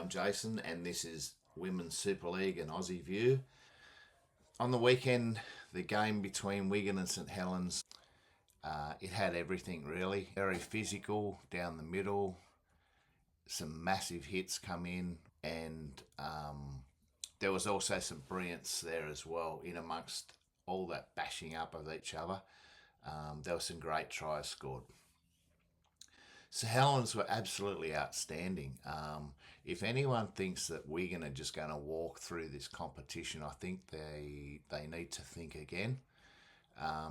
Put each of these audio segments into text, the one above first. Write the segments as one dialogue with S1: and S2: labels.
S1: I'm Jason, and this is Women's Super League and Aussie View. On the weekend, the game between Wigan and St Helens, it had everything really. Very physical down the middle, some massive hits come in, and there was also some brilliance there as well in amongst all that bashing up of each other. There were some great tries scored. So Helens were absolutely outstanding. If anyone thinks that Wigan are just going to walk through this competition, I think they need to think again.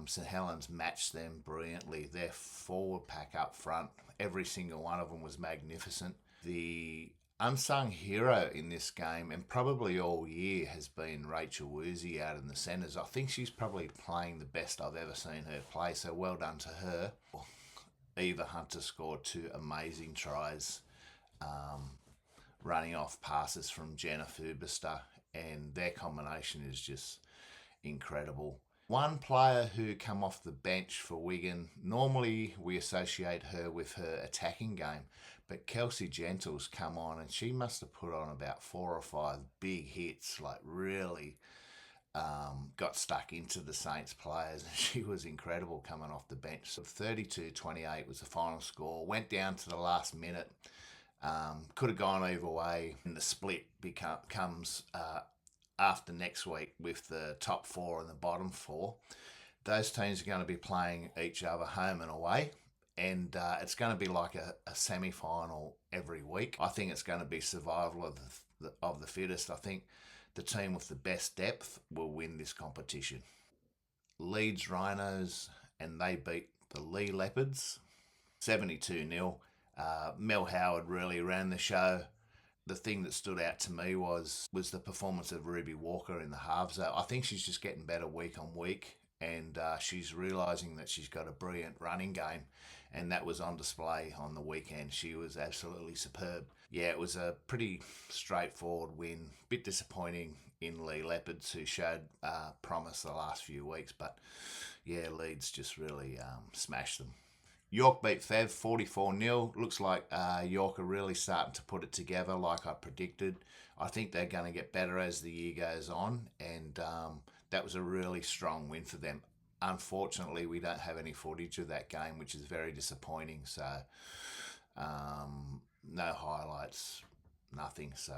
S1: St Helens matched them brilliantly. Their forward pack up front, every single one of them was magnificent. The unsung hero in this game, and probably all year, has been Rachel Woozy out in the centres. I think she's probably playing the best I've ever seen her play, so well done to her. Eva Hunter scored two amazing tries, running off passes from Jenna Fubister, and their combination is just incredible. One player who come off the bench for Wigan, normally we associate her with her attacking game, but Kelsey Gentle's come on and she must have put on about 4 or 5 big hits, like really got stuck into the Saints players, and she was incredible coming off the bench. So 32-28 was the final score. Went down to the last minute. Could have gone either way. And the split comes after next week with the top 4 and the bottom 4. Those teams are going to be playing each other home and away. And it's going to be like a semi-final every week. I think it's going to be survival of the fittest. I think the team with the best depth will win this competition. Leeds Rhinos, and they beat the Lee Leopards 72-0. Mel Howard really ran the show. The thing that stood out to me was the performance of Ruby Walker in the halves. I think she's just getting better week on week, and she's realising that she's got a brilliant running game, and that was on display on the weekend. She was absolutely superb. Yeah, it was a pretty straightforward win. Bit disappointing in Lee Leopards, who showed promise the last few weeks, but yeah, Leeds just really smashed them. York beat Fev 44-0. Looks like York are really starting to put it together like I predicted. I think they're going to get better as the year goes on, and that was a really strong win for them. Unfortunately, we don't have any footage of that game, which is very disappointing. So no highlights, nothing. So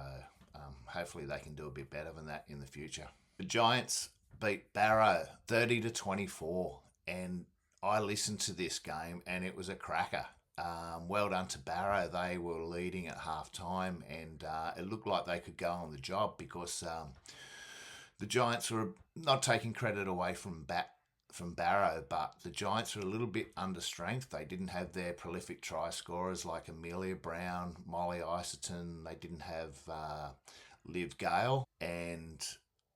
S1: hopefully they can do a bit better than that in the future. The Giants beat Barrow 30-24, and I listened to this game and it was a cracker. Well done to Barrow. They were leading at half time, and it looked like they could go on the job because the Giants were not taking credit away from Barrow, but the Giants were a little bit under strength. They didn't have their prolific try scorers like Amelia Brown, Molly Iserton. They didn't have Liv Gale, and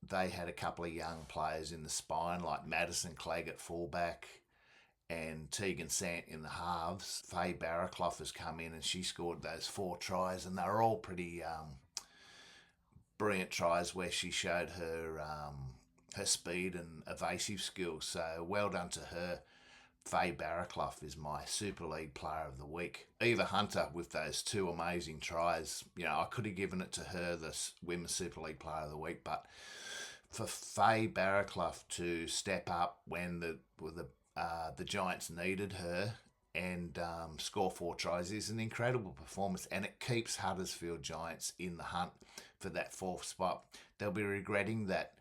S1: they had a couple of young players in the spine like Madison Clegg at fullback and Tegan Sant in the halves. Faye Barraclough has come in and she scored those 4 tries, and they were all pretty brilliant tries where she showed her speed and evasive skills. So well done to her. Faye Barraclough is my Super League Player of the Week. Eva Hunter with those 2 amazing tries. You know, I could have given it to her, the Women's Super League Player of the Week, but for Faye Barraclough to step up when the Giants needed her and score 4 tries is an incredible performance, and it keeps Huddersfield Giants in the hunt for that 4th spot. They'll be regretting that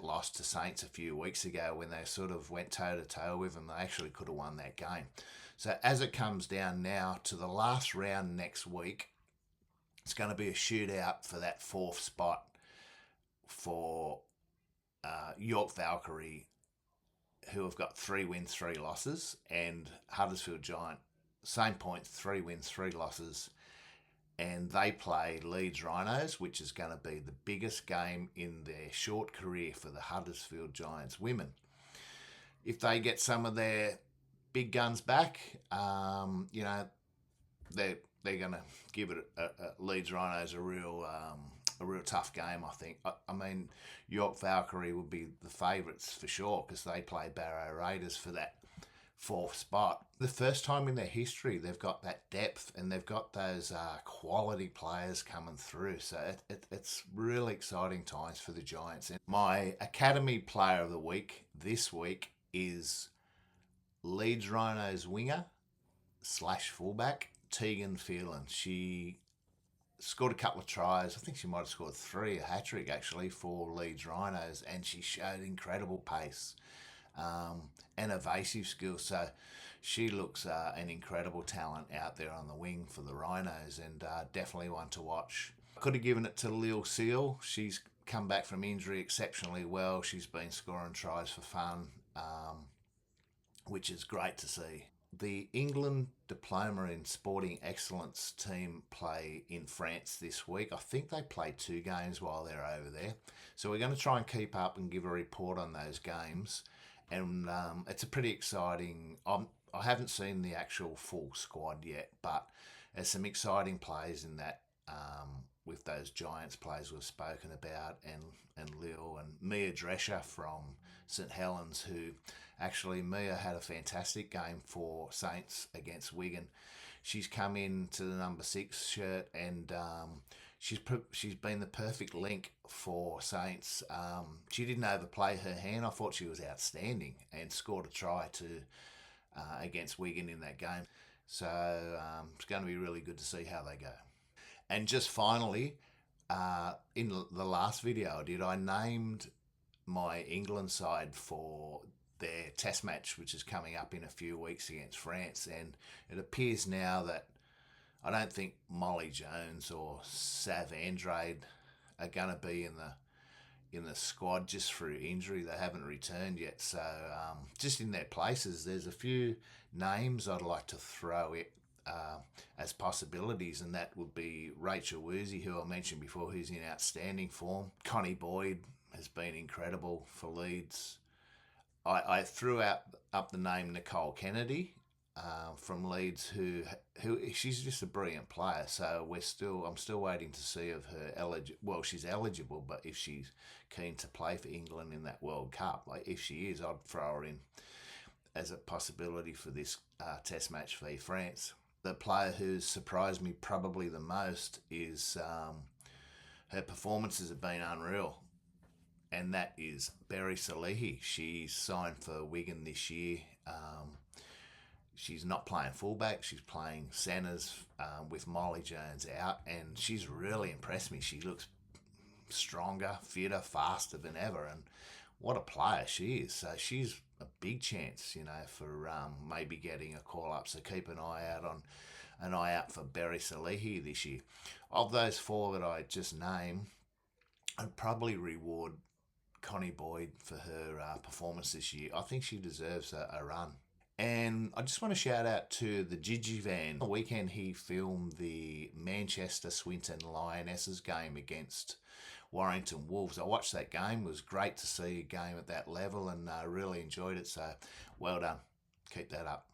S1: loss to Saints a few weeks ago when they sort of went toe-to-toe with them. They actually could have won that game. So as it comes down now to the last round next week, it's going to be a shootout for that 4th spot for York Valkyrie, who have got 3 wins, 3 losses, and Huddersfield Giant, same points, 3 wins, 3 losses, and they play Leeds Rhinos, which is going to be the biggest game in their short career for the Huddersfield Giants women. If they get some of their big guns back, you know, they're going to give it Leeds Rhinos a real tough game, I think. I mean, York Valkyrie would be the favourites for sure because they play Barrow Raiders for that fourth spot. The first time in their history they've got that depth and they've got those quality players coming through. So it's really exciting times for the Giants. And my Academy Player of the Week this week is Leeds Rhinos winger / fullback Tegan Phelan. She scored a couple of tries. I think she might have scored 3, a hat-trick actually, for Leeds Rhinos, and she showed incredible pace and evasive skills. So she looks an incredible talent out there on the wing for the Rhinos, and definitely one to watch. Could have given it to Lil Seal. She's come back from injury exceptionally well. She's been scoring tries for fun, which is great to see. The England Diploma in Sporting Excellence team play in France this week. I think they play 2 games while they're over there. So we're going to try and keep up and give a report on those games. And it's a pretty exciting... I haven't seen the actual full squad yet, but there's some exciting plays in that with those Giants players we've spoken about, and Lil and Mia Drescher from St Helens, who actually, Mia had a fantastic game for Saints against Wigan. She's come into the number 6 shirt, and she's been the perfect link for Saints. She didn't overplay her hand. I thought she was outstanding and scored a try against Wigan in that game. So it's going to be really good to see how they go. And just finally, in the last video I did, I named my England side for their test match, which is coming up in a few weeks against France. And it appears now that I don't think Molly Jones or Sav Andrade are going to be in the squad just through injury. They haven't returned yet. So just in their places, there's a few names I'd like to throw it as possibilities, and that would be Rachel Woozy, who I mentioned before, who's in outstanding form. Connie Boyd has been incredible for Leeds. I threw up the name Nicole Kennedy from Leeds, who she's just a brilliant player. So I'm still waiting to see of her well, she's eligible, but if she's keen to play for England in that World Cup, like if she is, I'd throw her in as a possibility for this test match for France. The player who's surprised me probably the most is her performances have been unreal, and that is Berry Salihi. She's signed for Wigan this year. She's not playing fullback. She's playing centres with Molly Jones out, and she's really impressed me. She looks stronger, fitter, faster than ever, and what a player she is. So she's a big chance, for maybe getting a call up. So keep an eye out for Berry Salihi this year. Of those 4 that I just named, I'd probably reward Connie Boyd for her performance this year. I think she deserves a run. And I just want to shout out to the Gigi Van. On the weekend, he filmed the Manchester Swinton Lionesses game against Warrington Wolves. I watched that game. It was great to see a game at that level, and I really enjoyed it. So well done. Keep that up.